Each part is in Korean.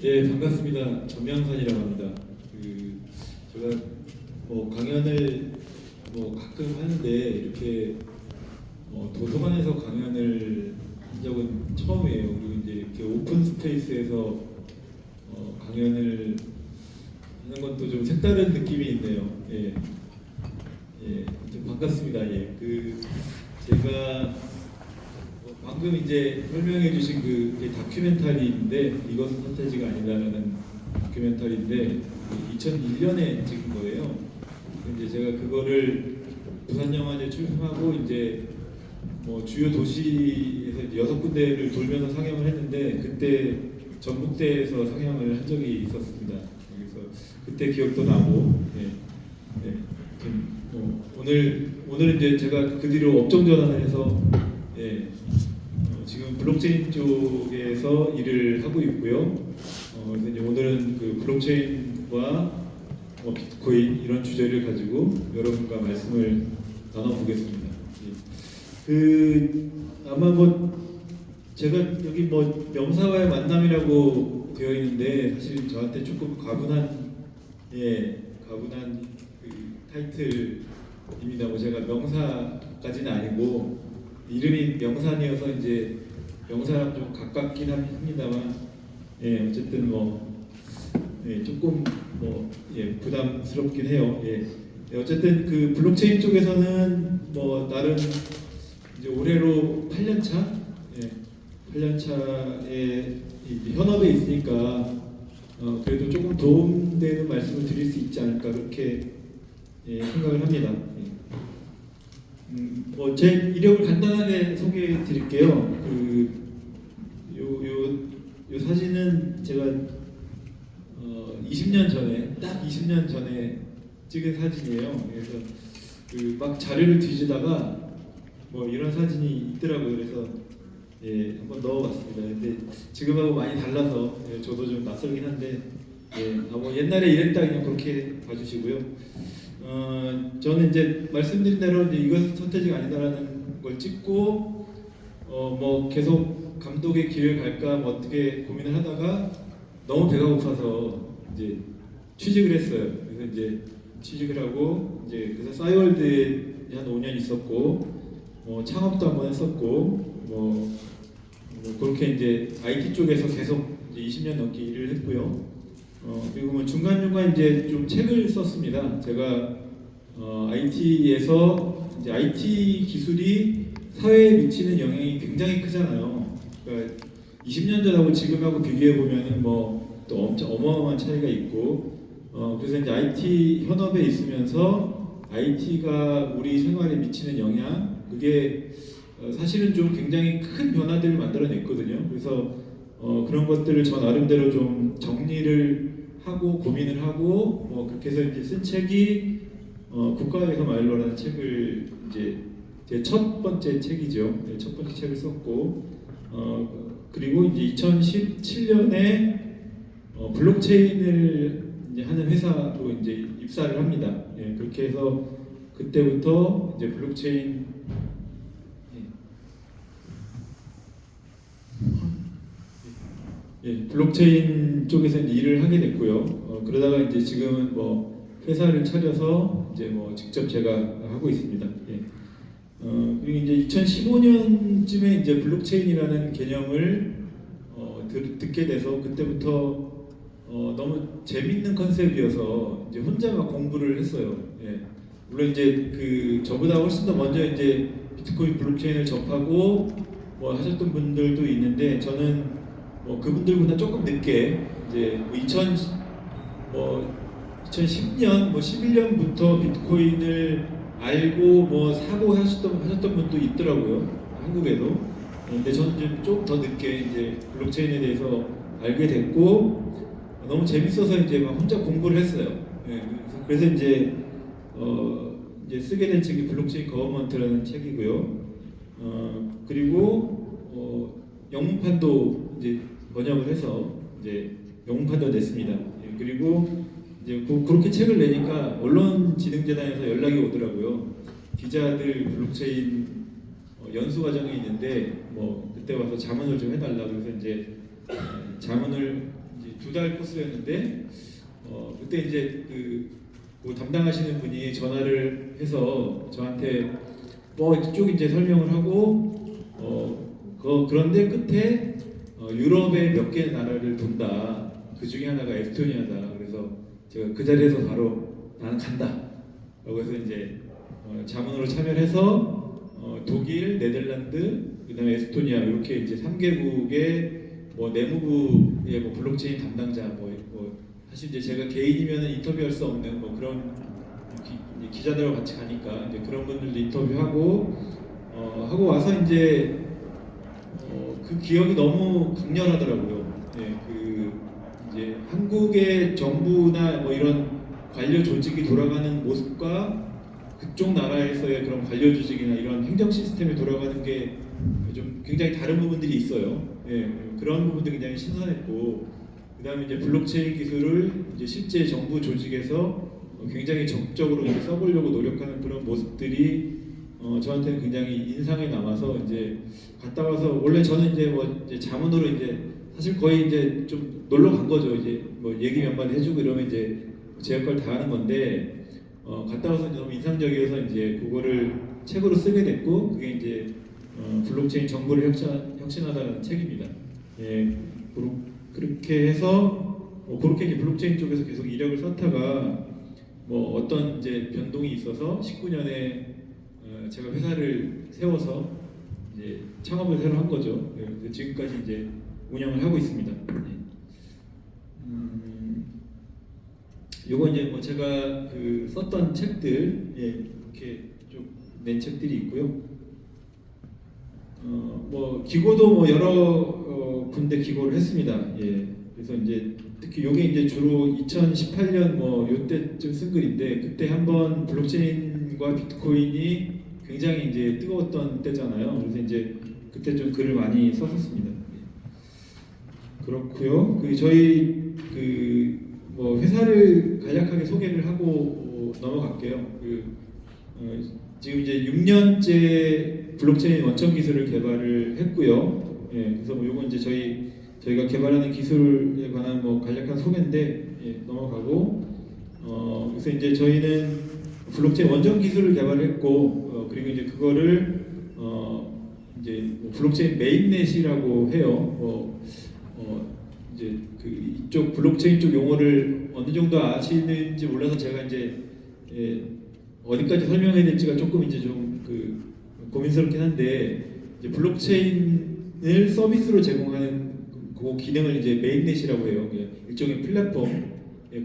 예, 반갑습니다. 전명선이라고 합니다. 제가 강연을 가끔 하는데 이렇게 도서관에서 강연을 한 적은 처음이에요. 그리고 이제 이렇게 오픈 스페이스에서 강연을 하는 것도 좀 색다른 느낌이 있네요. 예, 예, 좀 반갑습니다. 예, 제가 방금 이제 설명해 주신 그 다큐멘터리인데 이것은 선택지가 아니다라는 다큐멘터리인데 2001년에 찍은 거예요. 이제 제가 그거를 부산영화제 출품하고 이제 주요 도시에서 6군데를 돌면서 상영을 했는데 그때 전북대에서 상영을 한 적이 있었습니다. 그래서 그때 기억도 나고 예, 예, 오늘 이제 제가 그 뒤로 업종 전환을 해서 예, 지금 블록체인 쪽에서 일을 하고 있고요. 그래서 이제 오늘은 그 블록체인과 비트코인 이런 주제를 가지고 여러분과 말씀을 나눠보겠습니다. 아마 제가 여기 명사와의 만남이라고 되어 있는데 사실 저한테 조금 가분한 그 타이틀입니다. 제가 명사까지는 아니고 이름이 명산이어서 이제 명사랑 좀 가깝긴 합니다만 어쨌든 조금 부담스럽긴 해요. 어쨌든 그 블록체인 쪽에서는 나름 이제 올해로 8년차 8년차에 현업에 있으니까 그래도 조금 도움되는 말씀을 드릴 수 있지 않을까 그렇게 생각을 합니다. 제 이력을 간단하게 소개해 드릴게요. 요 사진은 제가 20년 전에 딱 20년 전에 찍은 사진이에요. 그래서 막 자료를 뒤지다가 이런 사진이 있더라고요. 그래서 한번 넣어봤습니다. 근데 지금하고 많이 달라서 저도 좀 낯설긴 한데 옛날에 이랬다 그냥 그렇게 봐주시고요. 저는 이제 말씀드린 대로 이제 이것은 선택지가 아니다라는 걸 찍고 계속 감독의 길을 갈까 어떻게 고민을 하다가 너무 배가 고파서 이제 취직을 했어요. 그래서 이제 취직을 하고 이제 그래서 싸이월드에 한 5년 있었고 창업도 한번 했었고 그렇게 이제 IT 쪽에서 계속 이제 20년 넘게 일을 했고요. 그리고 중간중간 이제 좀 책을 썼습니다. 제가 IT에서 이제 IT 기술이 사회에 미치는 영향이 굉장히 크잖아요. 그러니까 20년 전하고 지금하고 비교해 보면은 또 엄청 어마어마한 차이가 있고, 그래서 이제 IT 현업에 있으면서 IT가 우리 생활에 미치는 영향, 그게 사실은 좀 굉장히 큰 변화들을 만들어냈거든요. 그래서 그런 것들을 저 나름대로 좀 정리를 하고 고민을 하고 그렇게 해서 이제 쓴 책이 국가에서 마일로라는 책을 이제 제 첫 번째 책이죠. 첫 번째 책을 썼고 그리고 이제 2017년에 블록체인을 이제 하는 회사로 이제 입사를 합니다. 그렇게 해서 그때부터 이제 블록체인 쪽에서 일을 하게 됐고요. 그러다가 이제 지금은 회사를 차려서 이제 직접 제가 하고 있습니다. 그리고 이제 2015년쯤에 이제 블록체인이라는 개념을 듣게 돼서 그때부터 너무 재밌는 컨셉이어서 이제 혼자 막 공부를 했어요. 물론 이제 저보다 훨씬 더 먼저 이제 비트코인 블록체인을 접하고 하셨던 분들도 있는데 저는 그분들보다 조금 늦게 이제 2010년 11년부터 비트코인을 알고 사고 하셨던 분도 있더라고요. 한국에도. 근데 저는 좀 더 늦게 이제 블록체인에 대해서 알게 됐고 너무 재밌어서 이제 막 혼자 공부를 했어요. 그래서 이제 쓰게 된 책이 블록체인 거버먼트라는 책이고요. 그리고 영문판도 이제 번역을 해서 이제 영문판도 냈습니다. 그리고 이제 그렇게 책을 내니까 언론진흥재단에서 연락이 오더라고요. 기자들 블록체인 연수 과정에 있는데 그때 와서 자문을 좀 해달라. 그래서 이제 자문을 이제 2달 코스였는데 그때 이제 그 담당하시는 분이 전화를 해서 저한테 쭉 이제 설명을 하고 그런데 끝에 유럽의 몇 개 나라를 돈다. 그 중에 하나가 에스토니아다. 그래서 제가 그 자리에서 바로 나는 간다. 그래서 이제 자문으로 참여해서 독일, 네덜란드, 그다음에 에스토니아 이렇게 이제 3개국의 뭐 내무부의 뭐 블록체인 담당자 사실 이제 제가 개인이면 인터뷰할 수 없는 뭐 그런 기자들과 같이 가니까 이제 그런 분들도 인터뷰하고 하고 와서 이제 그 기억이 너무 강렬하더라고요. 예, 이제 한국의 정부나 뭐 이런 관료 조직이 돌아가는 모습과 그쪽 나라에서의 그런 관료 조직이나 이런 행정 시스템이 돌아가는 게 좀 굉장히 다른 부분들이 있어요. 예, 그런 부분들이 굉장히 신선했고, 그다음에 이제 블록체인 기술을 이제 실제 정부 조직에서 굉장히 적극적으로 이제 써보려고 노력하는 그런 모습들이 저한테는 굉장히 인상에 남아서 이제 갔다 와서 원래 저는 이제 뭐 이제 자문으로 이제 사실 거의 이제 좀 놀러 간 거죠. 이제 뭐 얘기 몇 마디 해주고 이러면 이제 제 역할 다 하는 건데 갔다 와서 너무 인상적이어서 이제 그거를 책으로 쓰게 됐고 그게 이제 블록체인 정보를 혁신하다는 책입니다. 예, 그렇게 해서 그렇게 이제 블록체인 쪽에서 계속 이력을 쌓다가 뭐 어떤 이제 변동이 있어서 19년에 제가 회사를 세워서 이제 창업을 새로 한 거죠. 네, 지금까지 이제 운영을 하고 있습니다. 요거 이제 뭐 제가 썼던 책들 이렇게 쭉 낸 책들이 있고요. 뭐 기고도 뭐 여러 군데 기고를 했습니다. 예. 그래서 이제 특히 요게 이제 주로 2018년 뭐 요때쯤 쓴 글인데 그때 한번 블록체인과 비트코인이 굉장히 이제 뜨거웠던 때잖아요. 그래서 이제 그때 좀 글을 많이 썼었습니다. 그렇고요. 저희 뭐 회사를 간략하게 소개를 하고 넘어갈게요. 지금 이제 6년째 블록체인 원천 기술을 개발을 했고요. 예, 그래서 뭐 요건 이제 저희가 개발하는 기술에 관한 뭐 간략한 소개인데 넘어가고 그래서 이제 저희는 블록체인 원천 기술을 개발했고 그리고 이제 그거를 이제 뭐 블록체인 메인넷이라고 해요. 이제 이쪽 블록체인 쪽 용어를 어느 정도 아시는지 몰라서 제가 이제 어디까지 설명해야 될지가 조금 이제 좀 고민스럽긴 한데 이제 블록체인을 서비스로 제공하는 그 기능을 이제 메인넷이라고 해요. 일종의 플랫폼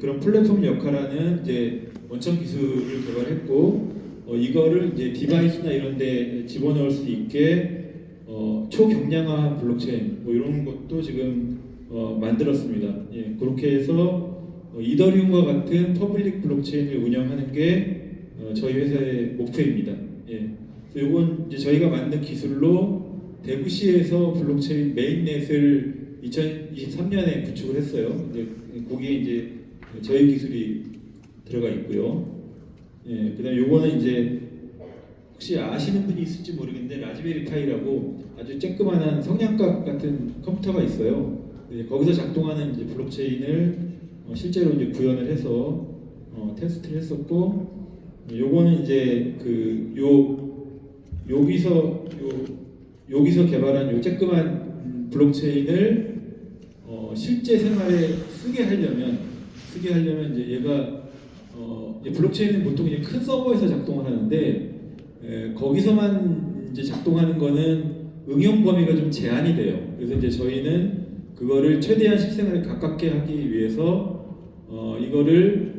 그런 플랫폼 역할하는 이제 원천 기술을 개발했고 이거를 이제 디바이스나 이런데 집어넣을 수 있게 초경량화 블록체인 뭐 이런 것도 지금 만들었습니다. 예, 그렇게 해서 이더리움과 같은 퍼블릭 블록체인을 운영하는 게 저희 회사의 목표입니다. 예, 그래서 이건 이제 저희가 만든 기술로 대구시에서 블록체인 메인넷을 2023년에 구축을 했어요. 이제 거기에 이제 저희 기술이 들어가 있고요. 예, 그다음 요거는 이제 혹시 아시는 분이 있을지 모르겠는데 라즈베리 파이라고 아주 쬐끄만한 성냥갑 같은 컴퓨터가 있어요. 거기서 작동하는 이제 블록체인을 실제로 이제 구현을 해서 테스트를 했었고, 요거는 이제 여기서 개발한 요 쬐끄만 블록체인을 실제 생활에 쓰게 하려면 이제 얘가 이제 블록체인은 보통 이제 큰 서버에서 작동을 하는데 거기서만 이제 작동하는 거는 응용 범위가 좀 제한이 돼요. 그래서 이제 저희는 그거를 최대한 실생활에 가깝게 하기 위해서 이거를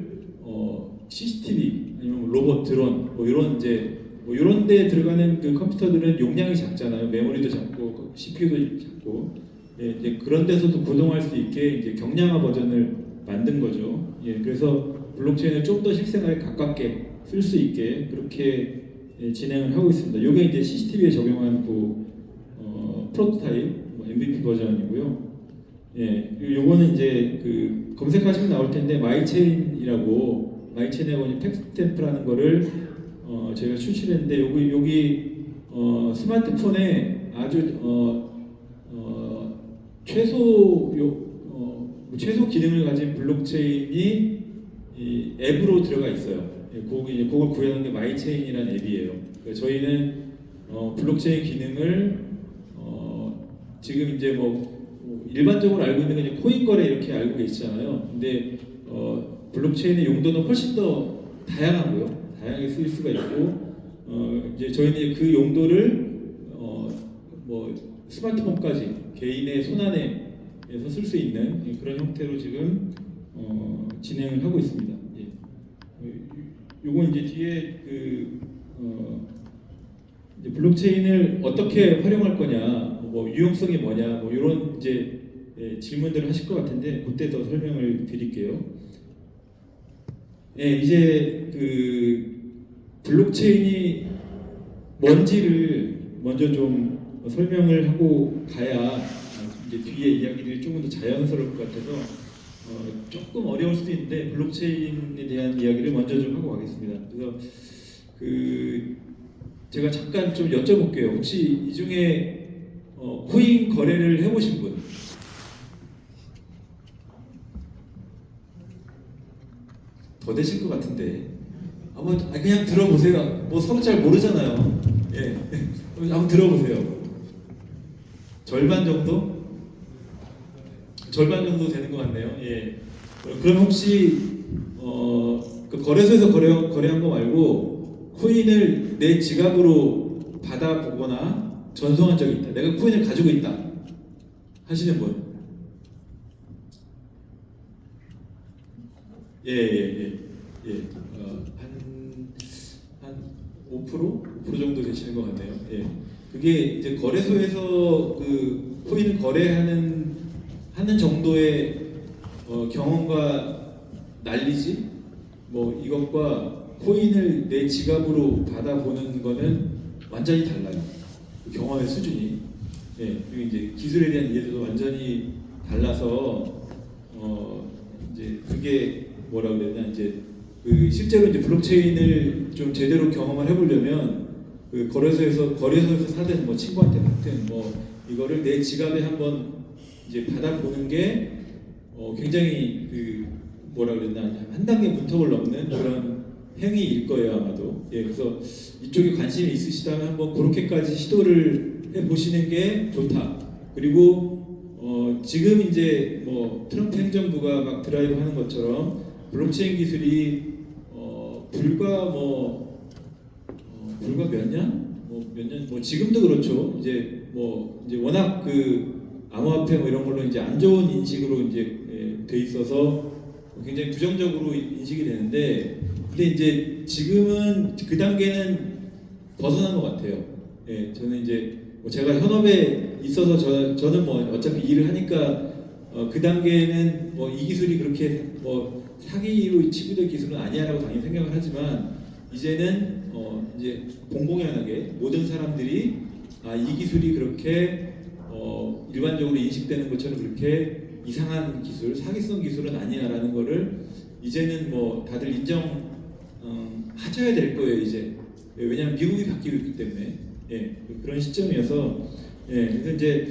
CCTV 아니면 로봇, 드론 뭐 이런 이제 뭐 이런 데 들어가는 그 컴퓨터들은 용량이 작잖아요. 메모리도 작고 CPU도 작고 이제 그런 데서도 구동할 수 있게 이제 경량화 버전을 만든 거죠. 예, 그래서 블록체인을 좀 더 실생활에 가깝게 쓸 수 있게 그렇게 진행을 하고 있습니다. 이게 이제 CCTV에 적용한 프로토타입 MVP 버전이고요. 예, 요거는 이제 검색하시면 나올 텐데 마이체인이라고 마이체인에 보니 팩스템프라는 거를 저희가 출시했는데 여기 스마트폰에 아주 최소 최소 기능을 가진 블록체인이 이 앱으로 들어가 있어요. 그걸 구현한 게 마이체인이라는 앱이에요. 그러니까 저희는 블록체인 기능을 지금 이제 일반적으로 알고 있는 게 이제 코인 거래 이렇게 알고 계시잖아요. 근데 블록체인의 용도는 훨씬 더 다양하고요. 다양하게 쓰일 수가 있고 이제 저희는 그 용도를 스마트폰까지 개인의 손안에서 쓸 수 있는 그런 형태로 지금 진행을 하고 있습니다. 예. 요건 이제 뒤에 이제 블록체인을 어떻게 활용할 거냐, 유용성이 뭐냐, 이런 이제 질문들을 하실 것 같은데 그때 더 설명을 드릴게요. 예, 이제 블록체인이 뭔지를 먼저 좀 설명을 하고 가야 이제 뒤에 이야기들이 조금 더 자연스러울 것 같아서 조금 어려울 수도 있는데 블록체인에 대한 이야기를 먼저 좀 하고 가겠습니다. 그래서 제가 잠깐 좀 여쭤볼게요. 혹시 이 중에 코인 거래를 해보신 분? 더 되실 것 같은데 한번 그냥 들어보세요. 서로 잘 모르잖아요. 예, 한번 들어보세요. 절반 정도? 절반 정도 되는 것 같네요. 예. 그럼 혹시 그 거래소에서 거래한 거 말고 코인을 내 지갑으로 받아보거나 전송한 적이 있다. 내가 코인을 가지고 있다 하시는 분? 예. 한 5%? 5% 정도 되시는 것 같네요. 예. 그게 이제 거래소에서 그 코인을 거래하는 정도의 경험과 난리지 이것과 코인을 내 지갑으로 받아보는 거는 완전히 달라요. 그 경험의 수준이. 예. 그리고 이제 기술에 대한 이해도 완전히 달라서 이제 그게 뭐라고 해야 되나, 이제 실제로 이제 블록체인을 좀 제대로 경험을 해보려면 거래소에서 사든 친구한테 받든 이거를 내 지갑에 한번 이제 받아보는 게 굉장히 뭐라 그랬나, 한 단계 문턱을 넘는 그런 행위일 거예요 아마도. 예, 그래서 이쪽에 관심이 있으시다면 한번 그렇게까지 시도를 해보시는 게 좋다. 그리고 지금 이제 트럼프 행정부가 막 드라이브 하는 것처럼 블록체인 기술이 불과 몇 년? 지금도 그렇죠. 이제 워낙 암호화폐 이런 걸로 이제 안 좋은 인식으로 이제 돼 있어서 굉장히 부정적으로 인식이 되는데, 근데 이제 지금은 그 단계는 벗어난 것 같아요. 예, 저는 이제 제가 현업에 있어서 저는 어차피 일을 하니까 그 단계는 이 기술이 그렇게 사기로 치부될 기술은 아니야라고 당연히 생각을 하지만, 이제는 이제 공공연하게 모든 사람들이 이 기술이 그렇게 일반적으로 인식되는 것처럼 그렇게 이상한 기술, 사기성 기술은 아니야라는 거를 이제는 다들 인정하셔야 될 거예요 이제. 왜냐하면 미국이 바뀌고 있기 때문에. 예, 그런 시점이어서. 예, 그래서 이제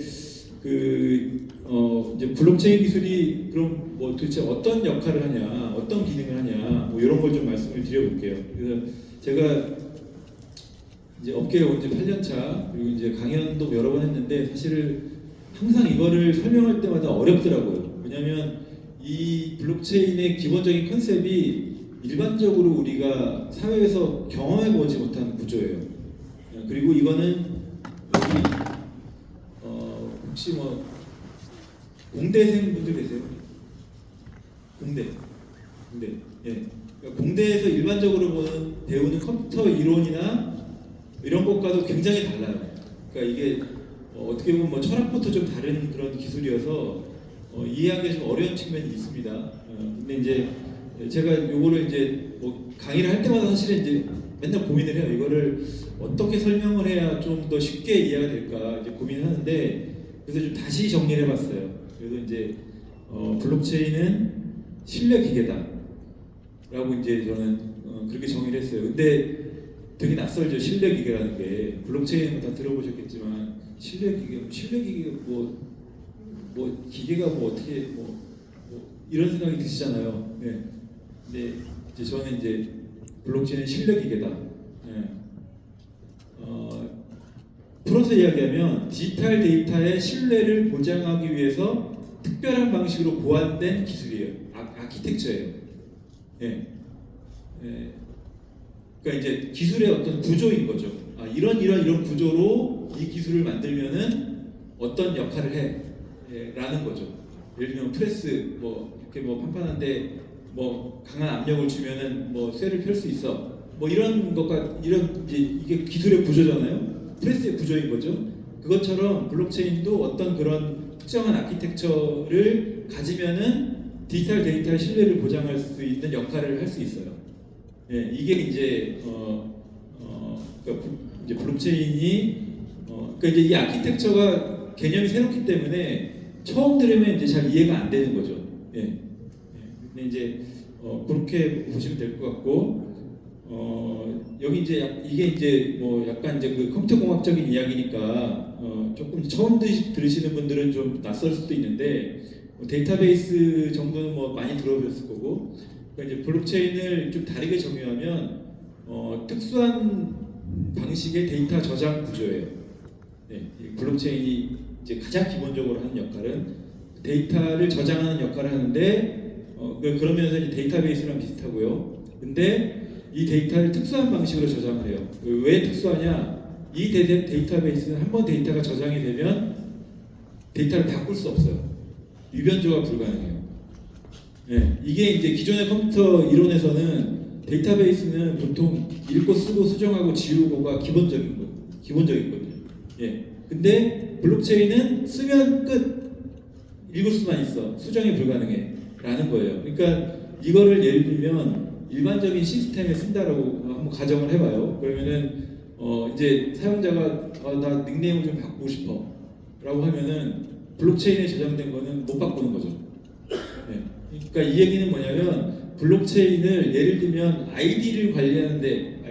이제 블록체인 기술이 그럼 도대체 어떤 역할을 하냐, 어떤 기능을 하냐, 이런 걸 좀 말씀을 드려볼게요. 그래서 제가 이제 업계에 온 지 8년 차, 그리고 이제 강연도 여러 번 했는데 사실 항상 이거를 설명할 때마다 어렵더라고요. 왜냐하면 이 블록체인의 기본적인 컨셉이 일반적으로 우리가 사회에서 경험해보지 못한 구조예요. 그리고 이거는 혹시 공대생 분들 계세요? 공대. 예. 그러니까 공대에서 일반적으로 배우는 컴퓨터 이론이나 이런 것과도 굉장히 달라요. 그러니까 이게 어떻게 보면 철학부터 좀 다른 그런 기술이어서 이해하기 좀 어려운 측면이 있습니다. 근데 이제 제가 요거를 이제 강의를 할 때마다 사실은 이제 맨날 고민을 해요. 이거를 어떻게 설명을 해야 좀 더 쉽게 이해가 될까 이제 고민을 하는데, 그래서 좀 다시 정리를 해봤어요. 그래서 이제 블록체인은 신뢰 기계다라고 이제 저는 그렇게 정의를 했어요. 근데 되게 낯설죠. 신뢰 기계라는 게. 블록체인은 다 들어보셨겠지만 신뢰 기계가 기계가 어떻게 이런 생각이 드시잖아요. 예. 근데 이제 저는 이제 블록체인은 실력 기계다. 예. 풀어서 이야기하면 디지털 데이터의 신뢰를 보장하기 위해서 특별한 방식으로 고안된 기술이에요. 아키텍처예요. 예. 예. 그러니까 이제 기술의 어떤 구조인 거죠. 이런 구조로 이 기술을 만들면은 어떤 역할을 해, 라는 거죠. 예를 들면 프레스 뭐 이렇게 뭐 판판한데 뭐 강한 압력을 주면은 뭐 쇠를 펼 수 있어. 뭐 이런 것과 이런 이제 이게 기술의 구조잖아요. 프레스의 구조인 거죠. 그것처럼 블록체인도 어떤 그런 특정한 아키텍처를 가지면은 디지털 데이터의 신뢰를 보장할 수 있는 역할을 할 수 있어요. 예, 이게 이제 그러니까 이제 블록체인이 그러니까 이제 이 아키텍처가 개념이 새롭기 때문에 처음 들으면 이제 잘 이해가 안 되는 거죠. 예. 예. 근데 이제 그렇게 보시면 될 것 같고 여기 이제 이게 이제 뭐 약간 이제 그 컴퓨터 공학적인 이야기니까 조금 처음 들으시는 분들은 좀 낯설 수도 있는데 데이터베이스 정도는 뭐 많이 들어보셨을 거고 그러니까 이제 블록체인을 좀 다르게 정의하면 특수한 방식의 데이터 저장 구조예요. 네, 블록체인이 이제 가장 기본적으로 하는 역할은 데이터를 저장하는 역할을 하는데 그러면서 이제 데이터베이스랑 비슷하고요. 근데 이 데이터를 특수한 방식으로 저장을 해요. 왜 특수하냐? 이 데이터베이스는 한번 데이터가 저장이 되면 데이터를 바꿀 수 없어요. 유변조가 불가능해요. 네, 이게 이제 기존의 컴퓨터 이론에서는 데이터베이스는 보통 읽고 쓰고 수정하고 지우고가 기본적이거든요. 예. 근데 블록체인은 쓰면 끝, 읽을 수만 있어, 수정이 불가능해 라는 거예요. 그러니까 이거를 예를 들면 일반적인 시스템에 쓴다라고 한번 가정을 해봐요. 그러면은 이제 사용자가 나 닉네임을 좀 바꾸고 싶어 라고 하면은 블록체인에 저장된 거는 못 바꾸는 거죠. 네. 그러니까 이 얘기는 뭐냐면 블록체인을 예를 들면 아이디를 관리하는데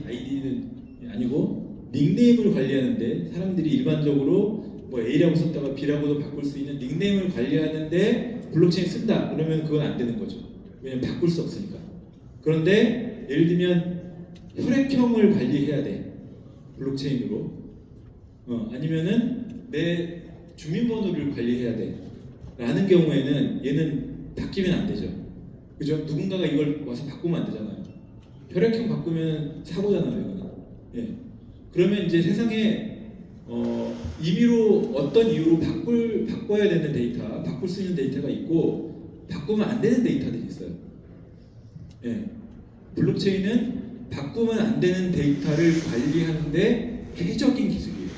아이디는 아니고 닉네임을 관리하는데 사람들이 일반적으로 뭐 A라고 썼다가 B라고도 바꿀 수 있는 닉네임을 관리하는데 블록체인 쓴다 그러면 그건 안 되는 거죠. 왜냐면 바꿀 수 없으니까. 그런데 예를 들면 혈액형을 관리해야 돼 블록체인으로 아니면은 내 주민번호를 관리해야 돼 라는 경우에는 얘는 바뀌면 안 되죠. 그죠? 누군가가 이걸 와서 바꾸면 안 되잖아요. 혈액형 바꾸면 사고잖아요, 이거는. 예. 그러면 이제 세상에 임의로 어떤 이유로 바꿔야 되는 데이터, 바꿀 수 있는 데이터가 있고 바꾸면 안 되는 데이터들이 있어요. 예. 블록체인은 바꾸면 안 되는 데이터를 관리하는데 최적인 기술이에요.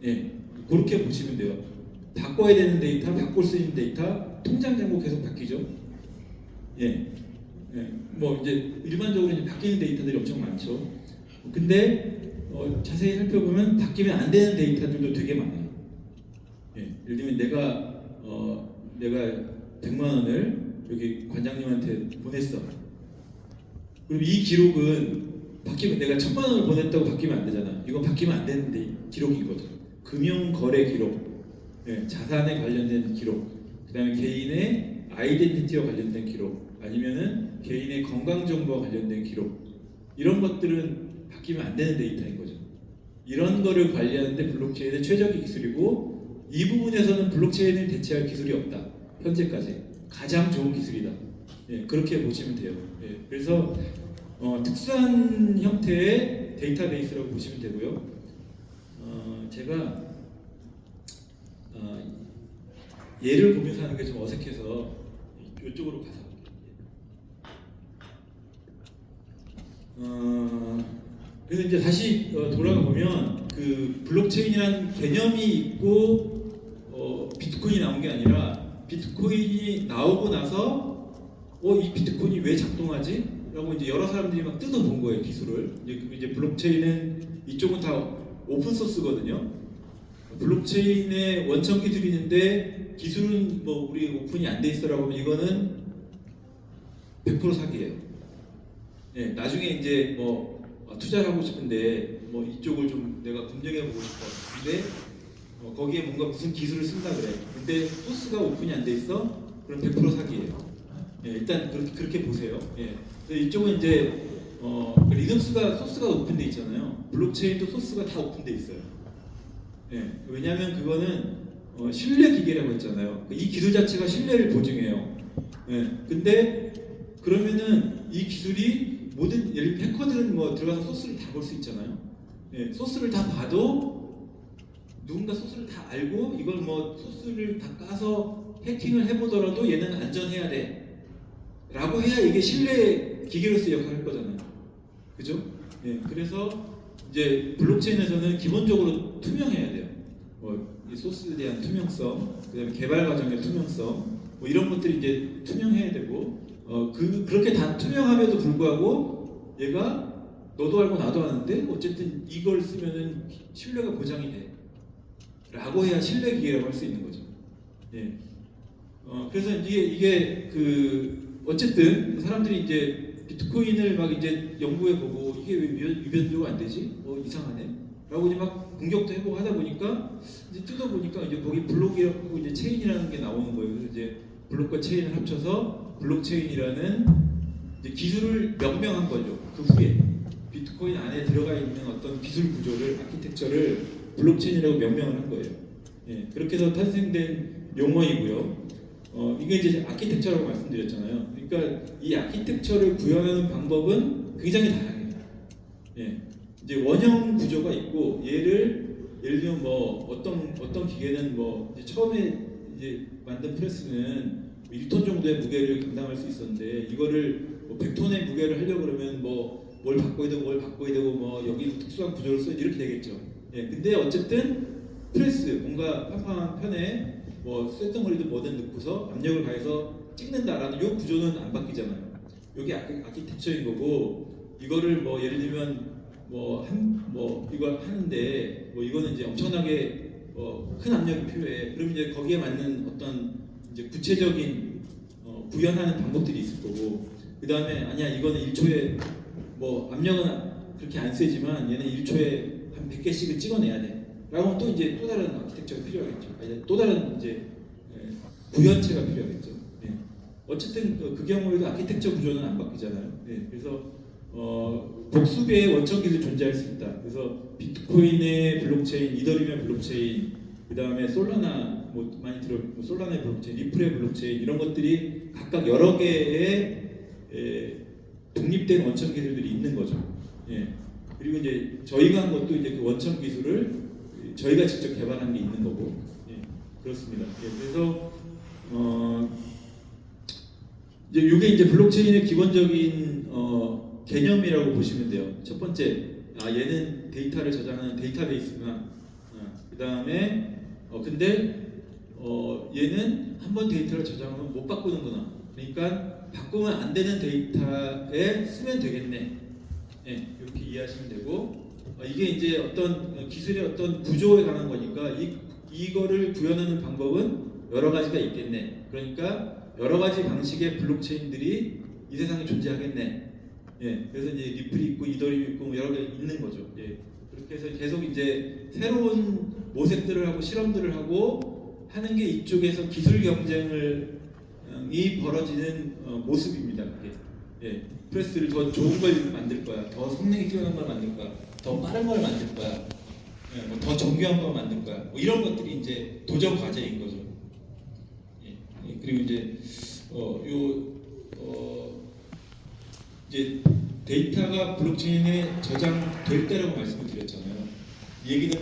예. 그렇게 보시면 돼요. 바꿔야 되는 데이터, 바꿀 수 있는 데이터, 통장 잔고 계속 바뀌죠. 예. 예. 뭐 이제 일반적으로 이제 바뀌는 데이터들이 엄청 많죠. 근데 자세히 살펴보면 바뀌면 안 되는 데이터들도 되게 많아요. 예. 예를 들면 내가 100만 원을 여기 관장님한테 보냈어. 그럼 이 기록은 바뀌면 내가 1000만 원을 보냈다고 바뀌면 안 되잖아. 이건 바뀌면 안 되는 기록인 거죠. 금융 거래 기록. 네, 자산에 관련된 기록, 그 다음에 개인의 아이덴티티와 관련된 기록, 아니면은 개인의 건강 정보와 관련된 기록, 이런 것들은 바뀌면 안 되는 데이터인 거죠. 이런 거를 관리하는데 블록체인의 최적의 기술이고 이 부분에서는 블록체인을 대체할 기술이 없다. 현재까지 가장 좋은 기술이다. 예, 그렇게 보시면 돼요. 예, 그래서 특수한 형태의 데이터베이스라고 보시면 되고요. 제가 예를 보면서 하는 게 좀 어색해서 이쪽으로 가서 그래서 이제 다시 돌아가 보면 그 블록체인이라는 개념이 있고 비트코인이 나온 게 아니라 비트코인이 나오고 나서 이 비트코인이 왜 작동하지? 라고 이제 여러 사람들이 막 뜯어본 거예요, 기술을. 이제 블록체인은 이쪽은 다 오픈 소스거든요. 블록체인의 원천 기술이 있는데 기술은 뭐 우리 오픈이 안 돼 있어라고 하면 이거는 100% 사기예요. 예, 나중에 이제 뭐 투자를 하고 싶은데 뭐 이쪽을 좀 내가 검증해 보고 싶어. 근데 거기에 뭔가 무슨 기술을 쓴다 그래. 근데 소스가 오픈이 안 돼 있어? 그럼 100% 사기예요. 예, 일단 그렇게 보세요. 예. 그래서 이쪽은 이제 리눅스가 소스가 오픈돼 있잖아요. 블록체인도 소스가 다 오픈돼 있어요. 예, 왜냐하면 그거는 신뢰 기계라고 했잖아요. 이 기술 자체가 신뢰를 보증해요. 예, 근데 그러면은 이 기술이 모든 예를 들면 해커들은 뭐 들어가서 소스를 다 볼 수 있잖아요. 예, 소스를 다 봐도 누군가 소스를 다 알고 이걸 뭐 소스를 다 까서 해킹을 해보더라도 얘는 안전해야 돼 라고 해야 이게 신뢰 기계로서 역할을 할 거잖아요. 그죠? 예, 그래서 이제 블록체인에서는 기본적으로 투명해야 돼요. 이 소스에 대한 투명성, 그다음에 개발 과정의 투명성, 뭐 이런 것들이 이제 투명해야 되고, 그렇게 다 투명함에도 불구하고 얘가 너도 알고 나도 아는데 어쨌든 이걸 쓰면은 신뢰가 보장이 돼. 라고 해야 신뢰 기계라고 할 수 있는 거죠. 예. 그래서 이게 어쨌든 사람들이 이제 비트코인을 막 이제 연구해 보고 이게 왜 유변조가 안 되지? 이상하네. 라고 이제 막 공격도 해보고 하다 보니까 이제 뜯어 보니까 이제 거기 블록이라고 이제 체인이라는 게 나오는 거예요. 그래서 이제 블록과 체인을 합쳐서 블록체인이라는 이제 기술을 명명한 거죠. 그 후에 비트코인 안에 들어가 있는 어떤 기술 구조를 아키텍처를 블록체인이라고 명명을 한 거예요. 예, 그렇게 해서 탄생된 용어이고요. 이게 이제 아키텍처라고 말씀드렸잖아요. 그러니까 이 아키텍처를 구현하는 방법은 굉장히 다양해요. 예, 이제 원형 구조가 있고 예를 들면 뭐 어떤 기계는 뭐 이제 처음에 이제 만든 프레스는 1톤 정도의 무게를 감당할 수 있었는데 이거를 뭐 100톤의 무게를 하려고 그러면 뭐 뭘 바꿔야 되고 뭐 여기 특수한 구조를 써야 이렇게 되겠죠. 예, 근데 어쨌든 프레스 뭔가 팡팡한 편에 뭐 쇳덩어리든 뭐든 넣고서 압력을 가해서 찍는다라는 이 구조는 안 바뀌잖아요. 이게 아키텍처인 거고 이거를 뭐 예를 들면 뭐 이걸 하는데 뭐 이거는 이제 엄청나게 큰 압력이 필요해. 그럼 이제 거기에 맞는 어떤 이제 구체적인 구현하는 방법들이 있을 거고 그 다음에 아니야 이거는 1초에 뭐 압력은 그렇게 안 세지만 얘는 1초에 한 100개씩은 찍어내야 돼. 라고 또 이제 또 다른 아키텍처가 필요하겠죠. 또 다른 이제 구현체가 필요하겠죠. 예. 어쨌든 그 경우에도 아키텍처 구조는 안 바뀌잖아요. 예. 그래서 복수배의 원천 기술이 존재할 수 있다. 그래서 비트코인의 블록체인, 이더리움의 블록체인, 그 다음에 솔라나 뭐 많이 솔라나의 블록체인, 리플의 블록체인 이런 것들이 각각 여러 개의 독립된 원천 기술들이 있는 거죠. 예. 그리고 이제 저희가 한 것도 이제 그 원천 기술을 저희가 직접 개발한 게 있는 거고, 예. 그렇습니다. 예. 그래서 이제 이게 이제 블록체인의 기본적인 개념이라고 보시면 돼요. 첫 번째, 얘는 데이터를 저장하는 데이터베이스구나. 그 다음에 근데 얘는 한번 데이터를 저장하면 못 바꾸는구나. 그러니까 바꾸면 안 되는 데이터에 쓰면 되겠네. 예, 이렇게 이해하시면 되고 이게 이제 어떤 기술의 어떤 구조에 관한 거니까 이거를 구현하는 방법은 여러 가지가 있겠네. 그러니까 여러 가지 방식의 블록체인들이 이 세상에 존재하겠네. 예, 그래서 이제 리플이 있고 이더리움이 있고 여러 개 있는 거죠. 예, 그렇게 해서 계속 이제 새로운 모색들을 하고 실험들을 하고 하는 게 이쪽에서 기술 경쟁을 이 벌어지는 모습입니다. 그게. 예, 프레스를 더 좋은 걸 만들 거야, 더 성능이 뛰어난 걸 만들 거야, 더 빠른 걸 만들 거야, 예, 더 정교한 걸 만들 거야. 뭐 이런 것들이 이제 도전 과제인 거죠. 예, 그리고 이제 이제 데이터가 블록체인에 저장될 때라고 말씀을 드렸잖아요. 이 얘기는